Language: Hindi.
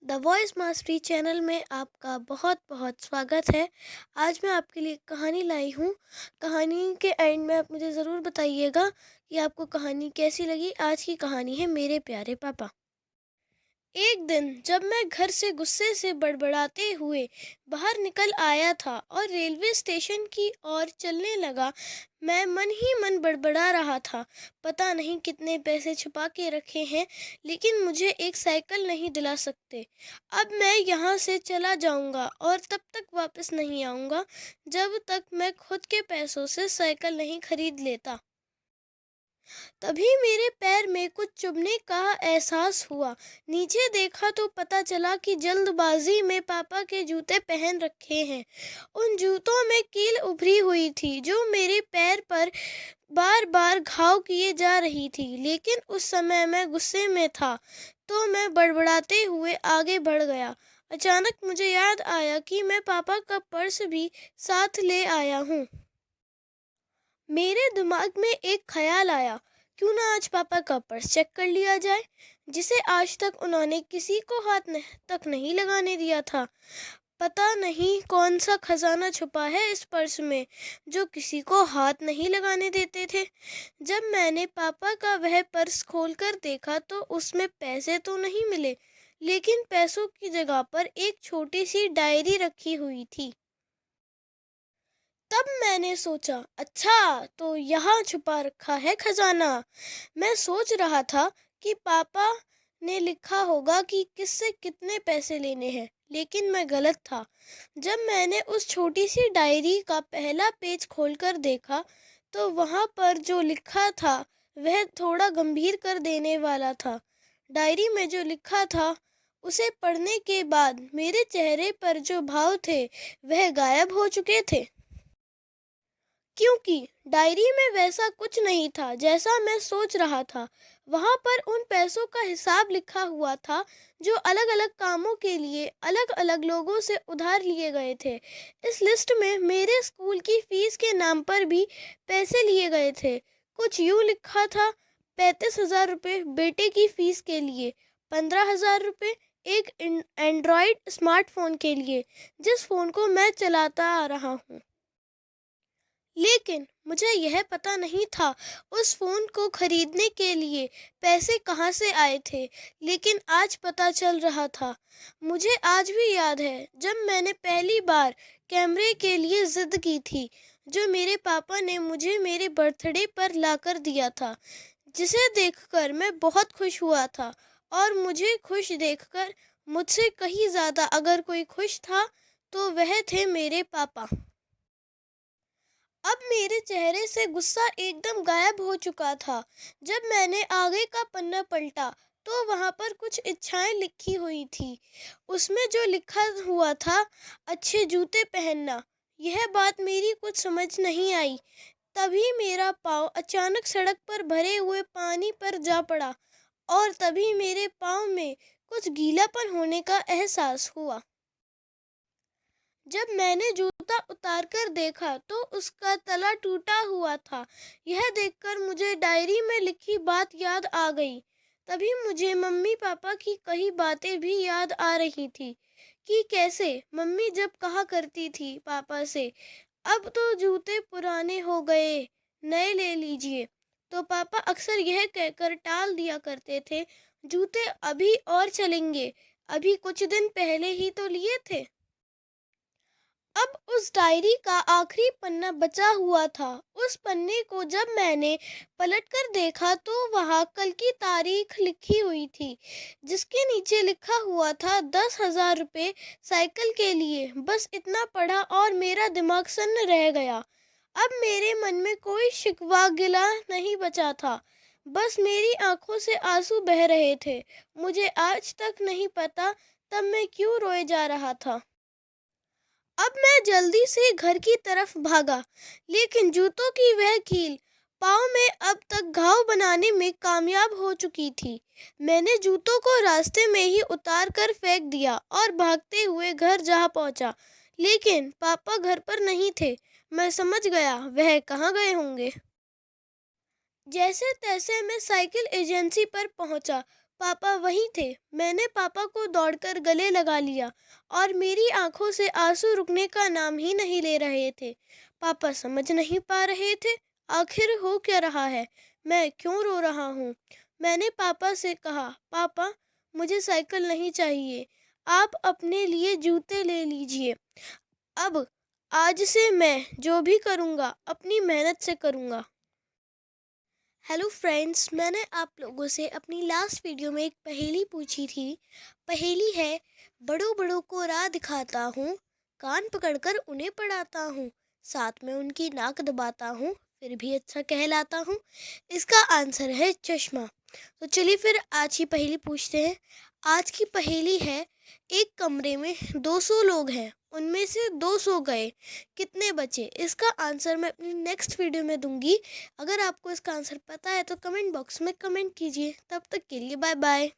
द वॉइस मास्टरी चैनल में आपका बहुत बहुत स्वागत है। आज मैं आपके लिए कहानी लाई हूँ। कहानी के एंड में आप मुझे ज़रूर बताइएगा कि आपको कहानी कैसी लगी। आज की कहानी है मेरे प्यारे पापा। एक दिन जब मैं घर से गुस्से से बड़बड़ाते हुए बाहर निकल आया था और रेलवे स्टेशन की ओर चलने लगा, मैं मन ही मन बड़बड़ा रहा था। पता नहीं कितने पैसे छुपा के रखे हैं, लेकिन मुझे एक साइकिल नहीं दिला सकते। अब मैं यहाँ से चला जाऊँगा और तब तक वापस नहीं आऊँगा जब तक मैं खुद के पैसों से साइकिल नहीं खरीद लेता। तभी मेरे पैर में कुछ चुभने का एहसास हुआ। नीचे देखा तो पता चला कि जल्दबाजी में पापा के जूते पहन रखे हैं। उन जूतों में कील उभरी हुई थी जो मेरे पैर पर बार बार घाव किए जा रही थी। लेकिन उस समय मैं गुस्से में था, तो मैं बड़बड़ाते हुए आगे बढ़ गया। अचानक मुझे याद आया कि मैं पापा का पर्स भी साथ ले आया हूँ। मेरे दिमाग में एक ख्याल आया, क्यों ना आज पापा का पर्स चेक कर लिया जाए, जिसे आज तक उन्होंने किसी को तक नहीं लगाने दिया था। पता नहीं कौन सा खजाना छुपा है इस पर्स में जो किसी को हाथ नहीं लगाने देते थे। जब मैंने पापा का वह पर्स खोलकर देखा तो उसमें पैसे तो नहीं मिले, लेकिन पैसों की जगह पर एक छोटी सी डायरी रखी हुई थी। तब मैंने सोचा, अच्छा तो यहाँ छुपा रखा है खजाना। मैं सोच रहा था कि पापा ने लिखा होगा कि किससे कितने पैसे लेने हैं, लेकिन मैं गलत था। जब मैंने उस छोटी सी डायरी का पहला पेज खोलकर देखा तो वहाँ पर जो लिखा था वह थोड़ा गंभीर कर देने वाला था। डायरी में जो लिखा था उसे पढ़ने के बाद मेरे चेहरे पर जो भाव थे वह गायब हो चुके थे, क्योंकि डायरी में वैसा कुछ नहीं था जैसा मैं सोच रहा था। वहाँ पर उन पैसों का हिसाब लिखा हुआ था जो अलग अलग कामों के लिए अलग अलग लोगों से उधार लिए गए थे। इस लिस्ट में मेरे स्कूल की फीस के नाम पर भी पैसे लिए गए थे। कुछ यूँ लिखा था, 35,000 रुपये बेटे की फीस के लिए, 15,000 रुपये एक एंड्रॉयड स्मार्टफोन के लिए जिस फ़ोन को मैं चलाता आ रहा हूँ। लेकिन मुझे यह पता नहीं था उस फ़ोन को खरीदने के लिए पैसे कहाँ से आए थे, लेकिन आज पता चल रहा था। मुझे आज भी याद है जब मैंने पहली बार कैमरे के लिए ज़िद की थी, जो मेरे पापा ने मुझे मेरे बर्थडे पर लाकर दिया था, जिसे देखकर मैं बहुत खुश हुआ था। और मुझे खुश देखकर मुझसे कहीं ज़्यादा अगर कोई खुश था तो वह थे मेरे पापा। अब मेरे चेहरे से गुस्सा एकदम गायब हो चुका था। जब मैंने आगे का पन्ना पलटा तो वहाँ पर कुछ इच्छाएं लिखी हुई थी। उसमें जो लिखा हुआ था, अच्छे जूते पहनना। यह बात मेरी कुछ समझ नहीं आई। तभी मेरा पाँव अचानक सड़क पर भरे हुए पानी पर जा पड़ा और तभी मेरे पाँव में कुछ गीलापन होने का एहसास हुआ। जब मैंने जूता उतारकर देखा तो उसका तला टूटा हुआ था। यह देखकर मुझे डायरी में लिखी बात याद आ गई। तभी मुझे मम्मी पापा की कई बातें भी याद आ रही थी कि कैसे मम्मी जब कहा करती थी पापा से, अब तो जूते पुराने हो गए, नए ले लीजिए, तो पापा अक्सर यह कहकर टाल दिया करते थे, जूते अभी और चलेंगे, अभी कुछ दिन पहले ही तो लिए थे। अब उस डायरी का आखिरी पन्ना बचा हुआ था। उस पन्ने को जब मैंने पलटकर देखा तो वहाँ कल की तारीख लिखी हुई थी, जिसके नीचे लिखा हुआ था 10,000 रुपये साइकिल के लिए। बस इतना पढ़ा और मेरा दिमाग सन्न रह गया। अब मेरे मन में कोई शिकवा गिला नहीं बचा था, बस मेरी आंखों से आंसू बह रहे थे। मुझे आज तक नहीं पता तब मैं क्यों रोए जा रहा था। अब मैं जल्दी से घर की तरफ भागा, लेकिन जूतों की वह कील पाँव में अब तक घाव बनाने में कामयाब हो चुकी थी। मैंने जूतों को रास्ते में ही उतार कर फेंक दिया और भागते हुए घर जा पहुंचा, लेकिन पापा घर पर नहीं थे। मैं समझ गया वह कहाँ गए होंगे। जैसे तैसे मैं साइकिल एजेंसी पर पहुंचा। पापा वहीं थे। मैंने पापा को दौड़कर गले लगा लिया और मेरी आंखों से आंसू रुकने का नाम ही नहीं ले रहे थे। पापा समझ नहीं पा रहे थे आखिर हो क्या रहा है, मैं क्यों रो रहा हूँ। मैंने पापा से कहा, पापा मुझे साइकिल नहीं चाहिए, आप अपने लिए जूते ले लीजिए। अब आज से मैं जो भी करूँगा अपनी मेहनत से करूँगा। हेलो फ्रेंड्स, मैंने आप लोगों से अपनी लास्ट वीडियो में एक पहेली पूछी थी। पहेली है, बड़ों बड़ों को राह दिखाता हूँ, कान पकड़कर उन्हें पढ़ाता हूँ, साथ में उनकी नाक दबाता हूँ, फिर भी अच्छा कहलाता हूँ। इसका आंसर है चश्मा। तो चलिए फिर आज की पहेली पूछते हैं। आज की पहेली है, एक कमरे में 200 लोग हैं, उनमें से 2 सो गए, कितने बचे। इसका आंसर मैं अपनी नेक्स्ट वीडियो में दूंगी। अगर आपको इसका आंसर पता है तो कमेंट बॉक्स में कमेंट कीजिए। तब तक के लिए बाय बाय।